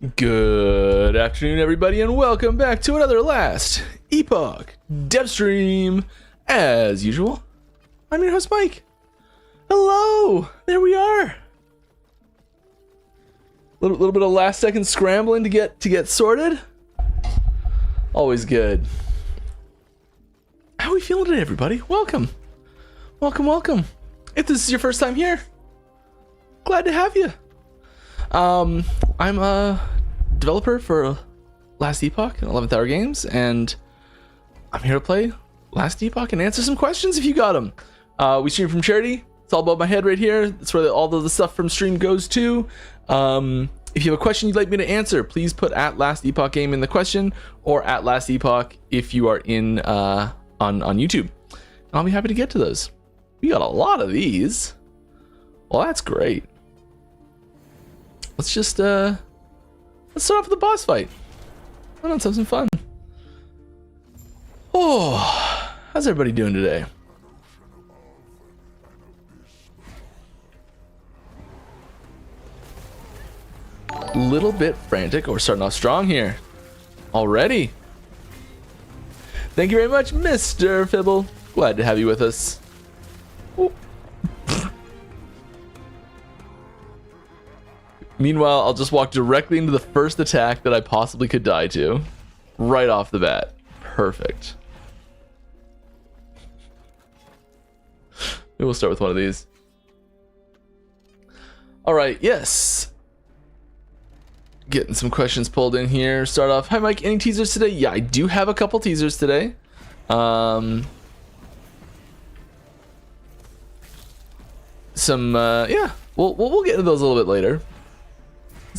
Good afternoon, everybody, and welcome back to another last Epoch dev stream. As usual, I'm your host, Mike. Hello, there we are. Little bit of last second scrambling to get sorted. Always good. How are we feeling today, everybody? Welcome. If this is your first time here, glad to have you. I'm a developer for Last Epoch and 11th Hour Games, and I'm here to play Last Epoch and answer some questions if you got them. We stream from charity. It's all above my head right here. That's where all of the stuff from stream goes to. If you have a question you'd like me to answer, please put at Last Epoch Game in the question, or at Last Epoch if you are in on YouTube. And I'll be happy to get to those. We got a lot of these. Well, that's great. Let's just let's start off with the boss fight. Let's have some fun. Oh, how's everybody doing today? Little bit frantic. We're starting off strong here already. Thank you very much, Mr. Fibble. Glad to have you with us. Ooh. Meanwhile, I'll just walk directly into the first attack that I possibly could die to. Right off the bat. Perfect. Maybe we'll start with one of these. Alright, yes. Getting some questions pulled in here. Start off. Hi, Mike. Any teasers today? Yeah, I do have a couple teasers today. Yeah. We'll get into those a little bit later.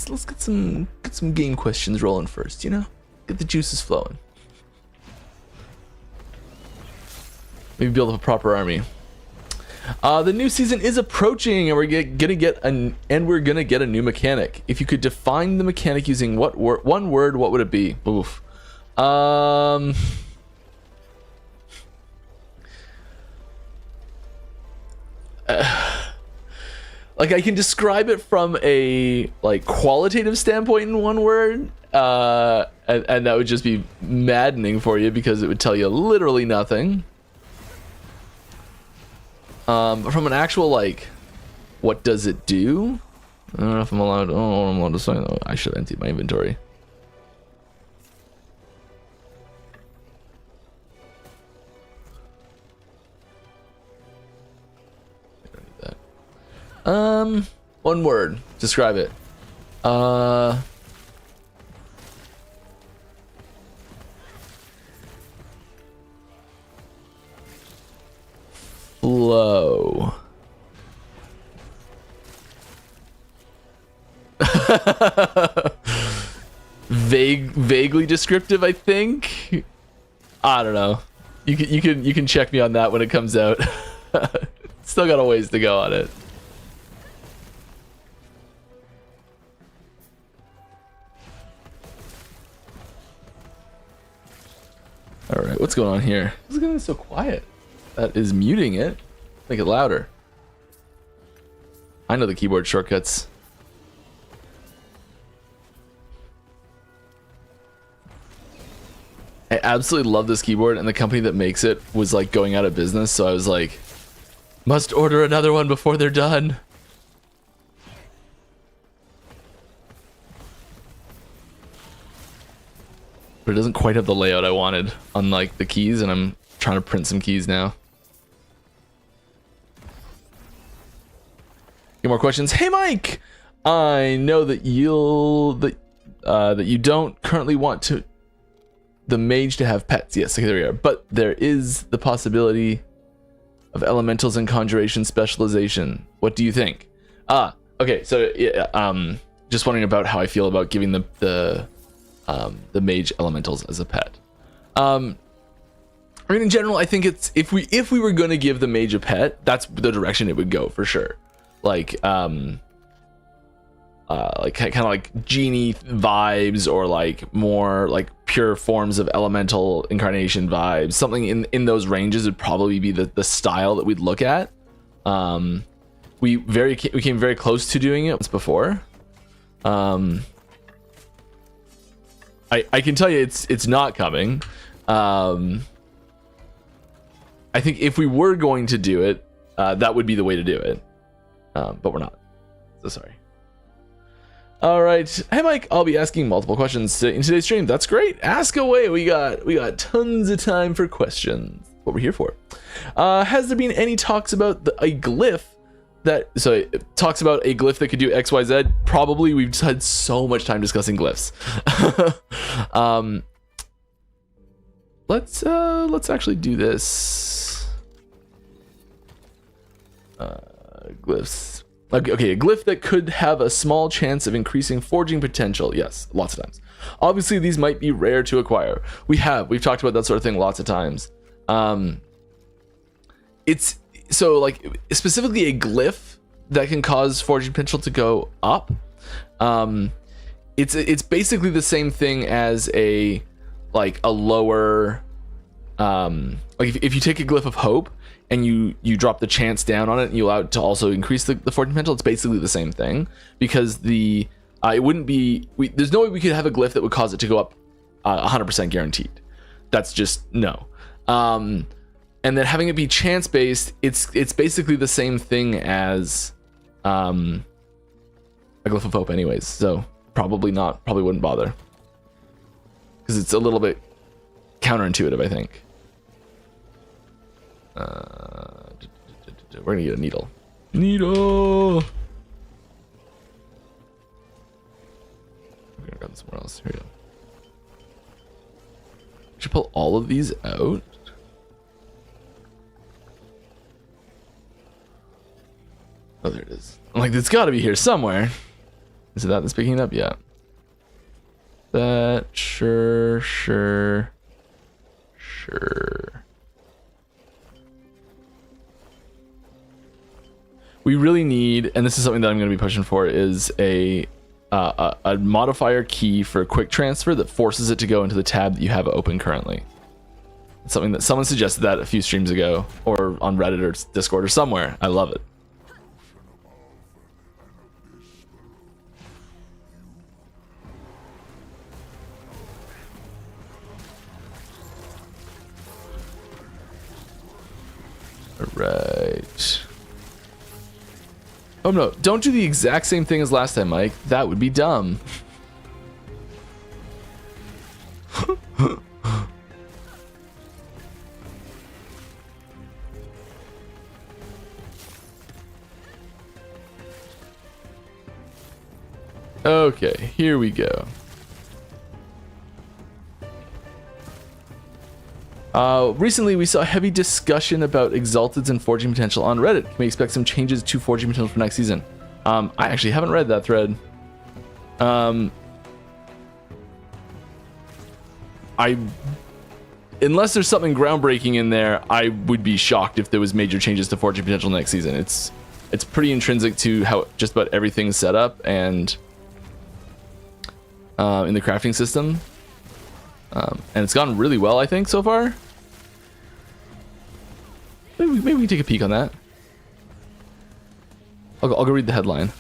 Let's get some game questions rolling first, you know? Get the juices flowing. Maybe build up a proper army. The new season is approaching, and we're gonna get a new mechanic. If you could define the mechanic using one word, what would it be? Oof. Like, I can describe it from a qualitative standpoint in one word, and that would just be maddening for you because it would tell you literally nothing. But from an actual what does it do? I don't know if I'm allowed. I don't know what I'm allowed to say though. I should empty my inventory. One word. Describe it. Flow. Vaguely descriptive, I think. I don't know. You can check me on that when it comes out. Still got a ways to go on it. All right, what's going on here? What's going so quiet? That is muting it. Make it louder. I know the keyboard shortcuts. I absolutely love this keyboard, and the company that makes it was going out of business, so I was like, must order another one before they're done. But it doesn't quite have the layout I wanted on the keys, and I'm trying to print some keys now. Any more questions? Hey, Mike! I know that that you don't currently want the mage to have pets. Yes, okay, there we are. But there is the possibility of elementals and conjuration specialization. What do you think? Okay, so just wondering about how I feel about giving the mage elementals as a pet. I mean, in general, I think it's if we were going to give the mage a pet, that's the direction it would go for sure. Kind of like genie vibes, or more pure forms of elemental incarnation vibes. Something in those ranges would probably be the style that we'd look at. We came very close to doing it once before. I can tell you it's not coming. I think if we were going to do it, that would be the way to do it. But we're not. So sorry. All right. Hey, Mike, I'll be asking multiple questions in today's stream. That's great. Ask away. We got tons of time for questions. What we're here for. Has there been any talks about a glyph that it talks about a glyph that could do XYZ? Probably. We've just had so much time discussing glyphs. Let's actually do this. Glyphs. Okay, a glyph that could have a small chance of increasing forging potential. Yes, lots of times. Obviously, these might be rare to acquire. We've talked about that sort of thing lots of times. It's so like specifically a glyph that can cause forging potential to go up. It's basically the same thing as a lower like if you take a glyph of hope and you drop the chance down on it and you allow it to also increase the fortune potential, it's basically the same thing, because it wouldn't be there's no way we could have a glyph that would cause it to go up 100% guaranteed. That's just no. And then having it be chance based, it's basically the same thing as a glyph of hope anyways, so probably wouldn't bother, because it's a little bit counterintuitive, I think. We're gonna get a needle. We're gonna grab somewhere else. Here we go. Should pull all of these out. Oh, there it is. I'm like, it's got to be here somewhere. Is it that that's picking it up? Yeah. That sure. We really need, and this is something that I'm going to be pushing for, is a modifier key for quick transfer that forces it to go into the tab that you have open currently. It's something that someone suggested that a few streams ago, or on Reddit or Discord or somewhere. I love it. All right. Oh no, don't do the exact same thing as last time, Mike. That would be dumb. Okay, here we go. Recently, we saw heavy discussion about Exalteds and forging potential on Reddit. Can we expect some changes to forging potential for next season? I actually haven't read that thread. Unless there's something groundbreaking in there, I would be shocked if there was major changes to forging potential next season. It's pretty intrinsic to how just about everything's set up and in the crafting system. And it's gone really well, I think, so far. Maybe we can take a peek on that. I'll go read the headline.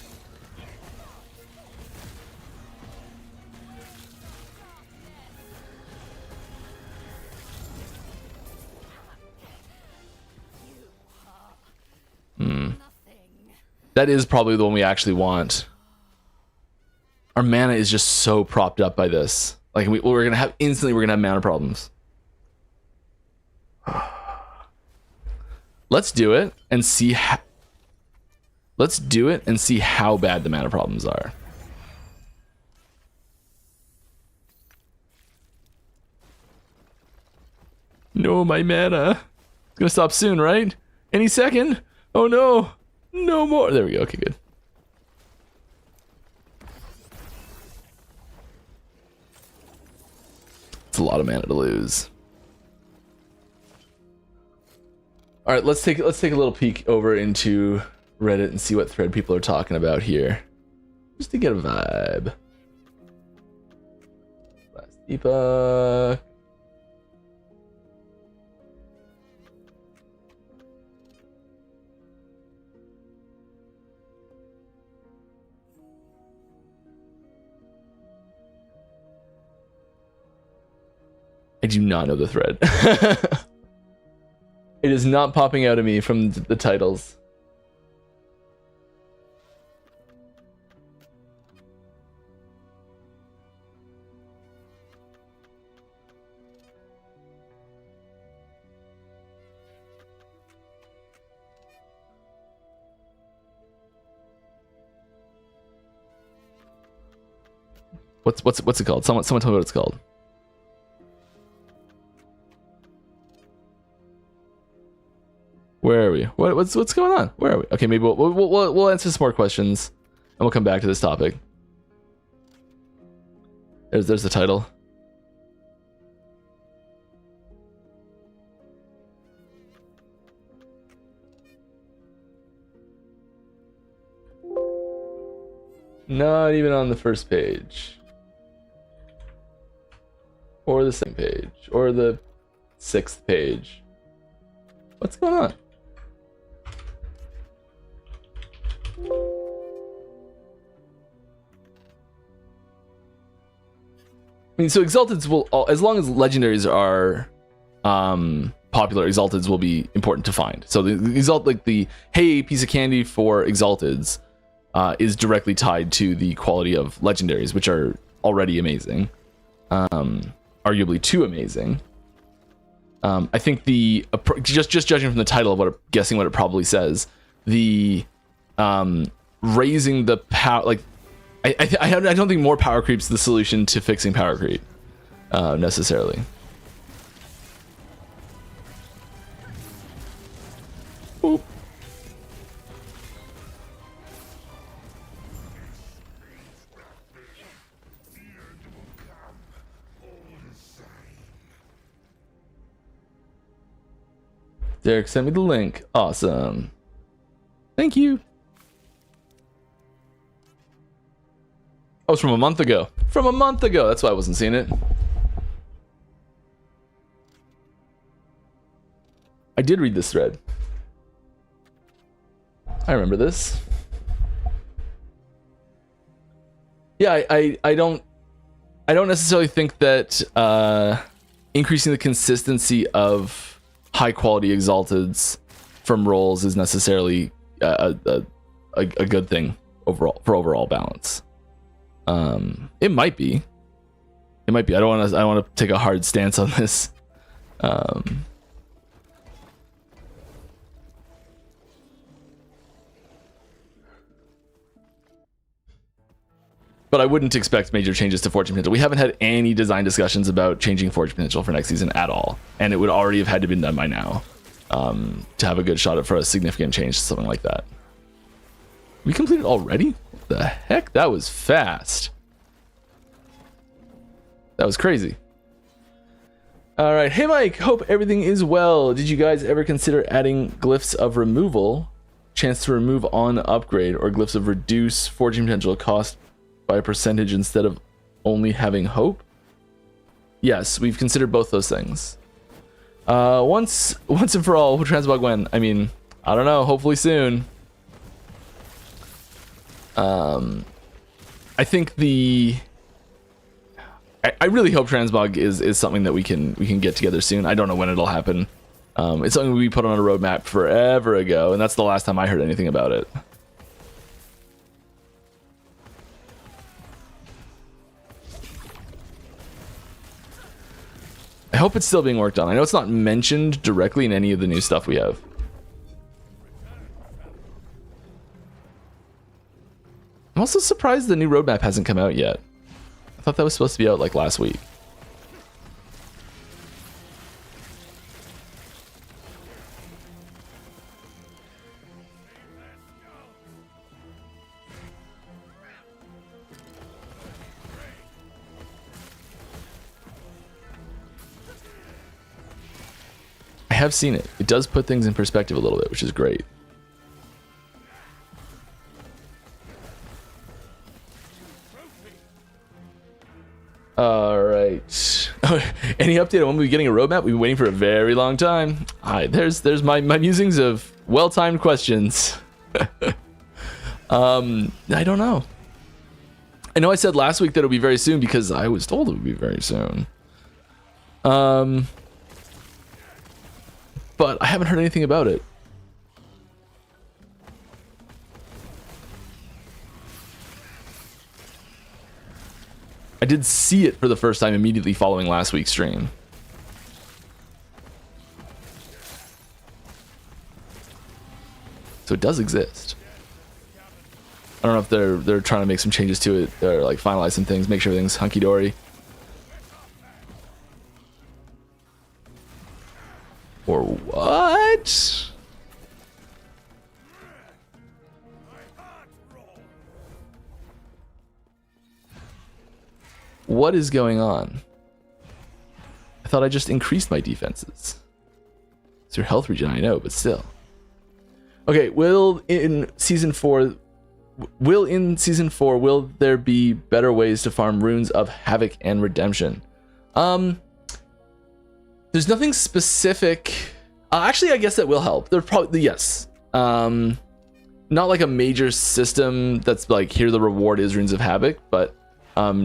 That is probably the one we actually want. Our mana is just so propped up by this. Like we're gonna have mana problems. Let's do it and see how. Let's do it and see how bad the mana problems are. No, my mana. It's gonna stop soon, right? Any second. Oh no, no more. There we go. Okay, good. It's a lot of mana to lose. All right, let's take a little peek over into Reddit and see what thread people are talking about here, just to get a vibe. Last Epoch. I do not know the thread. It is not popping out of me from the titles. What's it called? Someone tell me what it's called. Where are we? What's going on? Where are we? Okay, maybe we'll answer some more questions, and we'll come back to this topic. There's the title. Not even on the first page. Or the second page. Or the 6th page. What's going on? I mean, so Exalteds will, as long as legendaries are popular, Exalteds will be important to find. So the hey, piece of candy for Exalteds is directly tied to the quality of legendaries, which are already amazing. Arguably too amazing. I think just judging from the title of guessing what it probably says, the raising the power, like I don't think more power creep's the solution to fixing power creep necessarily. Oop. Derek sent me the link. Awesome. Thank you. Oh, it's from a month ago. From a month ago. That's why I wasn't seeing it. I did read this thread. I remember this. Yeah, I don't necessarily think that increasing the consistency of high quality Exalteds from rolls is necessarily a good thing overall for overall balance. It might be. I don't want to take a hard stance on this. But I wouldn't expect major changes to Fortune Potential. We haven't had any design discussions about changing Fortune Potential for next season at all. And it would already have had to been done by now to have a good shot at for a significant change to something like that. We completed already? What the heck? That was fast. That was crazy. All right. Hey, Mike. Hope everything is well. Did you guys ever consider adding glyphs of removal? Chance to remove on upgrade, or glyphs of reduce Fortune Potential cost by a percentage instead of only having hope? Yes, we've considered both those things. Once and for all, transmog when? I mean, I don't know. Hopefully soon. I think I really hope transmog is something that we can get together soon. I don't know when it'll happen. It's something we put on a roadmap forever ago, and that's the last time I heard anything about it. I hope it's still being worked on. I know it's not mentioned directly in any of the new stuff we have. I'm also surprised the new roadmap hasn't come out yet. I thought that was supposed to be out like last week. I have seen it. It does put things in perspective a little bit, which is great. All right. Any update on when we'll be getting a roadmap? We've been waiting for a very long time. All right, there's my musings of well-timed questions. I don't know. I know I said last week that it'll be very soon because I was told it would be very soon. But I haven't heard anything about it. I did see it for the first time immediately following last week's stream. So it does exist. I don't know if they're trying to make some changes to it, or like finalize some things, make sure everything's hunky-dory. Or what? What is going on? I thought I just increased my defenses. It's your health regen, I know, but still. Okay, will in season 4 will there be better ways to farm runes of havoc and redemption? There's nothing specific. Actually, I guess that will help. There's probably, yes. Not like a major system that's like, here the reward is runes of havoc, but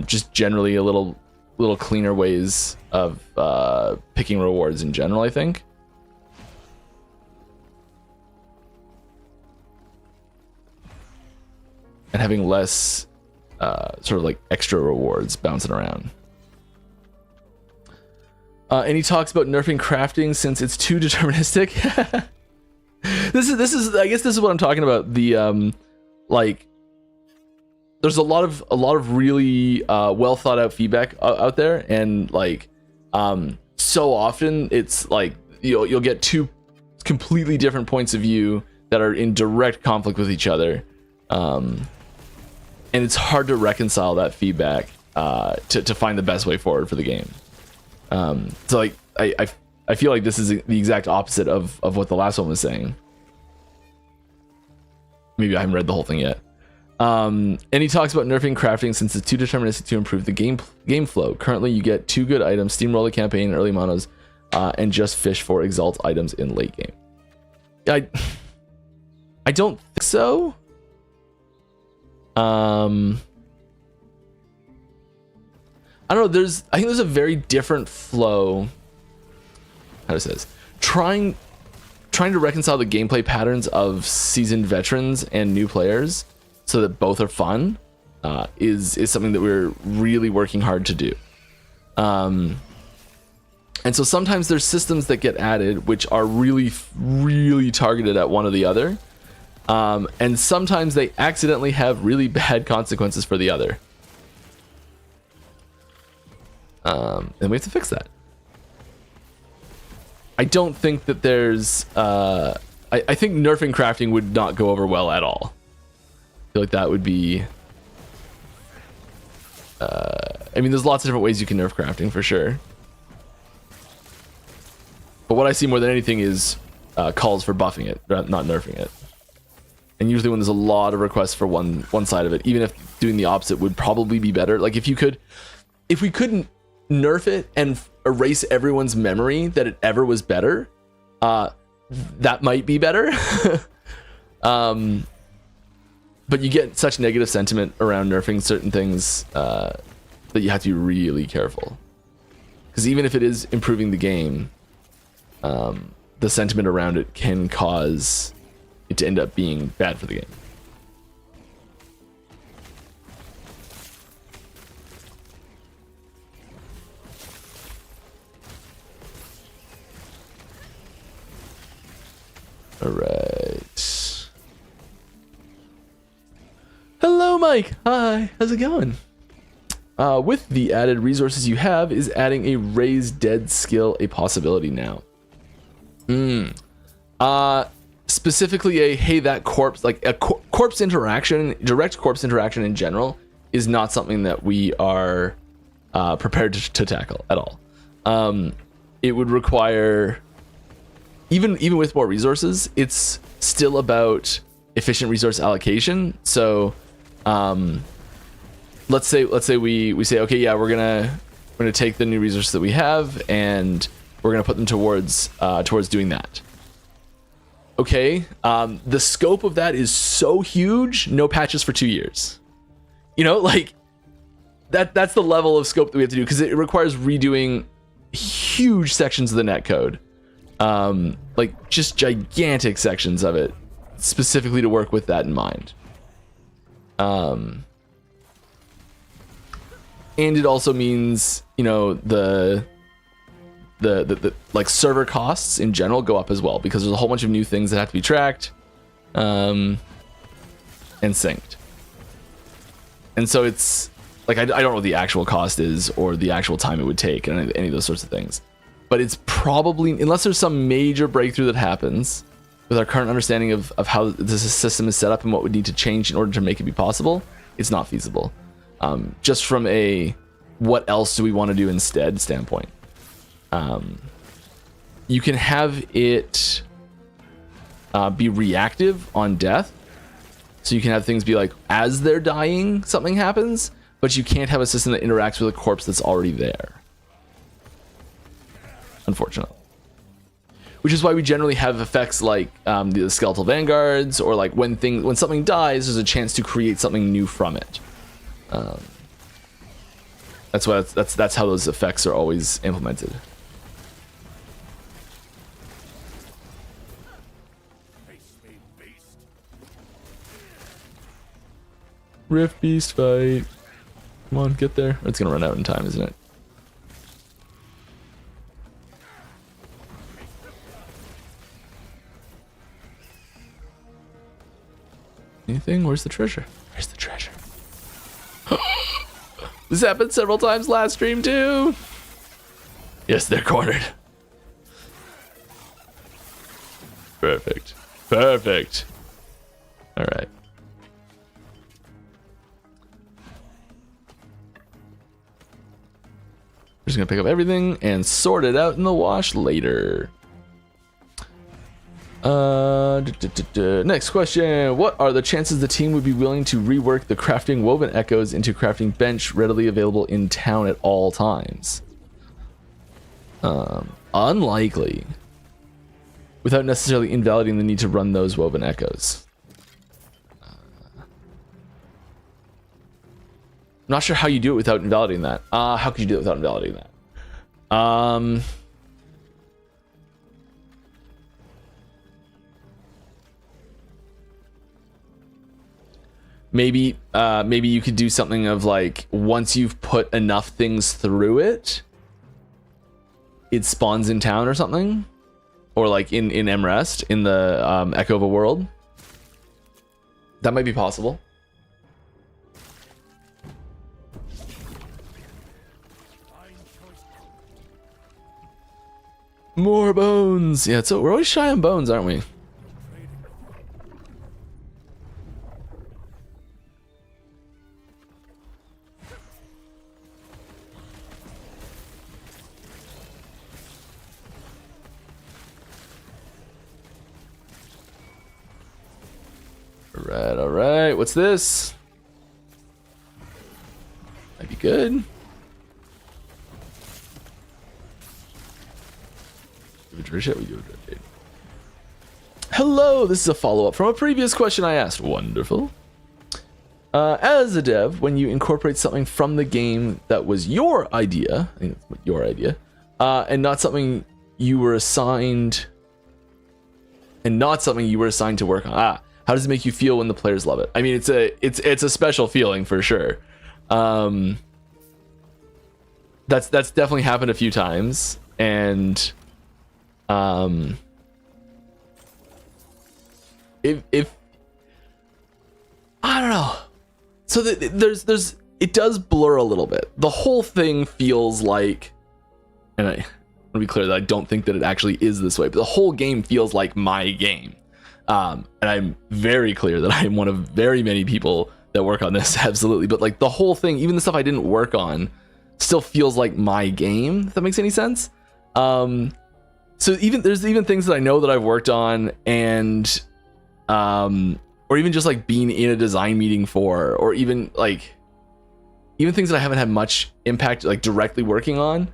just generally a little cleaner ways of picking rewards in general, I think. And having less sort of like extra rewards bouncing around. And he talks about nerfing crafting since it's too deterministic. this is I guess this is what I'm talking about. The like there's a lot of really well thought out feedback out there, and like so often it's like you'll get two completely different points of view that are in direct conflict with each other. And it's hard to reconcile that feedback to find the best way forward for the game. So like I feel like this is the exact opposite of what the last one was saying. Maybe I haven't read the whole thing yet. And he talks about nerfing crafting since it's too deterministic to improve the game flow. Currently, you get 2 good items, steamroll the campaign in early monos, and just fish for exalt items in late game. I don't think so. I don't know. I think there's a very different flow. How to say this? Trying to reconcile the gameplay patterns of seasoned veterans and new players so that both are fun is something that we're really working hard to do. And so sometimes there's systems that get added which are really, really targeted at one or the other. And sometimes they accidentally have really bad consequences for the other. And we have to fix that. I don't think that there's... I think nerfing crafting would not go over well at all. I feel like that would be... I mean, there's lots of different ways you can nerf crafting, for sure. But what I see more than anything is calls for buffing it, not nerfing it. And usually when there's a lot of requests for one side of it, even if doing the opposite would probably be better. Like if we couldn't nerf it and erase everyone's memory that it ever was better, that might be better. But you get such negative sentiment around nerfing certain things that you have to be really careful. Because even if it is improving the game, the sentiment around it can cause it to end up being bad for the game. All right. Hello, Mike. Hi. How's it going? With the added resources you have, is adding a raise dead skill a possibility now? Specifically a hey that corpse, like a corpse interaction, direct corpse interaction in general is not something that we are prepared to tackle at all. It would require, even with more resources, it's still about efficient resource allocation. So let's say we say, okay, yeah, we're gonna take the new resources that we have and we're gonna put them towards doing that. Okay, the scope of that is so huge, no patches for 2 years. You know, like that's the level of scope that we have to do, because it requires redoing huge sections of the netcode, like just gigantic sections of it, specifically to work with that in mind. And it also means, you know, the like server costs in general go up as well, because there's a whole bunch of new things that have to be tracked and synced. And so it's like, I don't know what the actual cost is or the actual time it would take and any of those sorts of things, but it's probably, unless there's some major breakthrough that happens with our current understanding of how this system is set up and what would need to change in order to make it be possible, it's not feasible. Just from a what else do we want to do instead standpoint. You can have it be reactive on death. So you can have things be like, as they're dying, something happens, but you can't have a system that interacts with a corpse that's already there. Unfortunately. Which is why we generally have effects like the skeletal vanguards, or like when something dies, there's a chance to create something new from it. That's how those effects are always implemented. Rift Beast fight. Come on, get there. It's gonna run out in time, isn't it? Anything? Where's the treasure? Where's the treasure? This happened several times last stream too. Yes, they're cornered. Perfect. Perfect. All right. We're just gonna pick up everything and sort it out in the wash later. Next question. What are the chances the team would be willing to rework the crafting woven echoes into crafting bench readily available in town at all times? Unlikely. Without necessarily invalidating the need to run those woven echoes. I'm not sure how you do it without invalidating that. How could you do it without invalidating that? Maybe you could do something of like, once you've put enough things through it, it spawns in town or something, or like in Emrest, in the Echo of a World. That might be possible. More bones. Yeah, so we're always shy on bones, aren't we? All right. What's this? Might be good. Hello, this is a follow-up from a previous question I asked. Wonderful. As a dev, when you incorporate something from the game that was your idea, I think it's your idea, and not something you were assigned, to work on. How does it make you feel when the players love it? I mean, it's a special feeling for sure. That's definitely happened a few times, and if I don't know, so there's it does blur a little bit. The whole thing feels like, and I want to be clear that I don't think that it actually is this way, but the whole game feels like my game. And I'm very clear that I am one of very many people that work on this, absolutely. But like the whole thing, even the stuff I didn't work on, still feels like my game, if that makes any sense. So there's even things that I know that I've worked on, and or even just like being in a design meeting for, or even things that I haven't had much impact like directly working on.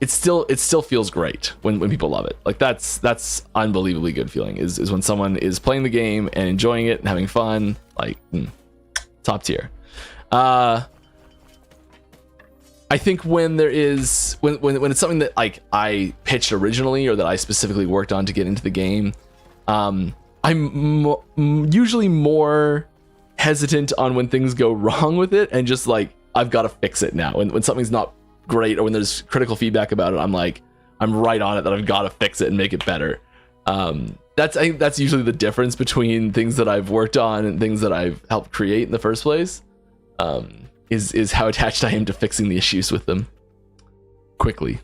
It still feels great when people love it. Like that's unbelievably good feeling is when someone is playing the game and enjoying it and having fun. Like top tier. I think when there is when it's something that like I pitched originally or that I specifically worked on to get into the game, I'm usually more hesitant on when things go wrong with it and just like I've got to fix it now. When something's not great or when there's critical feedback about it, I'm right on it that I've got to fix it and make it better. I think that's usually the difference between things that I've worked on and things that I've helped create in the first place. Is how attached I am to fixing the issues with them quickly.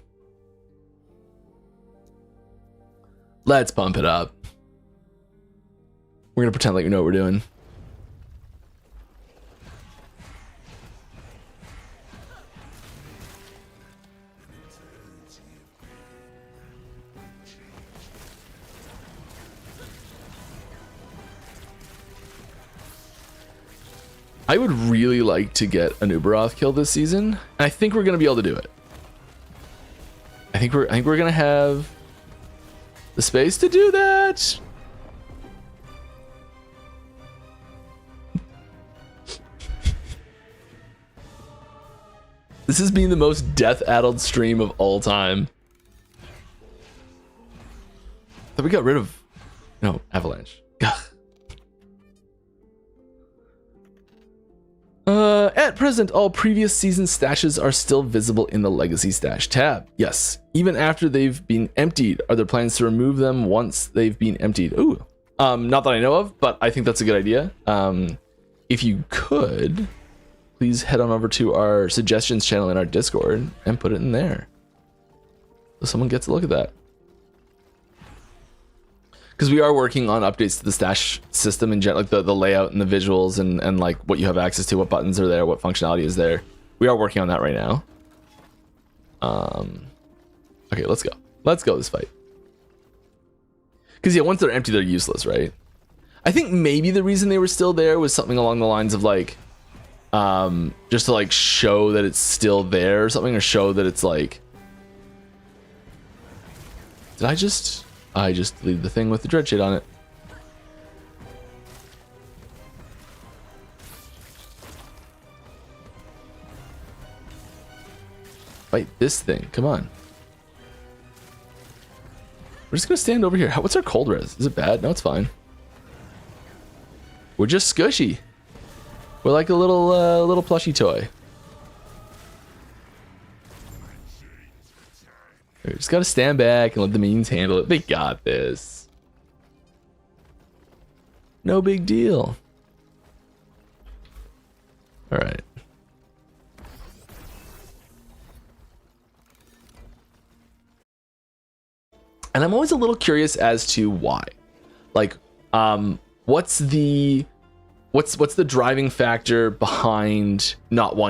Let's pump it up. We're gonna pretend like we know what we're doing. I would really like to get an Uberoth kill this season, and I think we're gonna be able to do it. I think we're gonna have the space to do that. This has been the most death-addled stream of all time. But we got rid of Avalanche. At present, all previous season stashes are still visible in the Legacy Stash tab. Yes, even after they've been emptied. Are there plans to remove them once they've been emptied? Ooh, not that I know of, but I think that's a good idea. If you could, please head on over to our suggestions channel in our Discord and put it in there, so someone gets a look at that. Because we are working on updates to the stash system in general, like the layout and the visuals and like what you have access to, what buttons are there, what functionality is there. We are working on that right now. Okay, let's go. Let's go this fight. Because yeah, once they're empty, they're useless, right? I think maybe the reason they were still there was something along the lines of like, just to like show that it's still there or something, or show that it's like. Did I just deleted the thing with the dread shade on it. Fight this thing, come on. We're just gonna stand over here. What's our cold res? Is it bad? No, it's fine. We're just squishy. We're like a little plushy toy. We just gotta stand back and let the minions handle it. They got this. No big deal. All right. And I'm always a little curious as to why. Like, what's the driving factor behind not wanting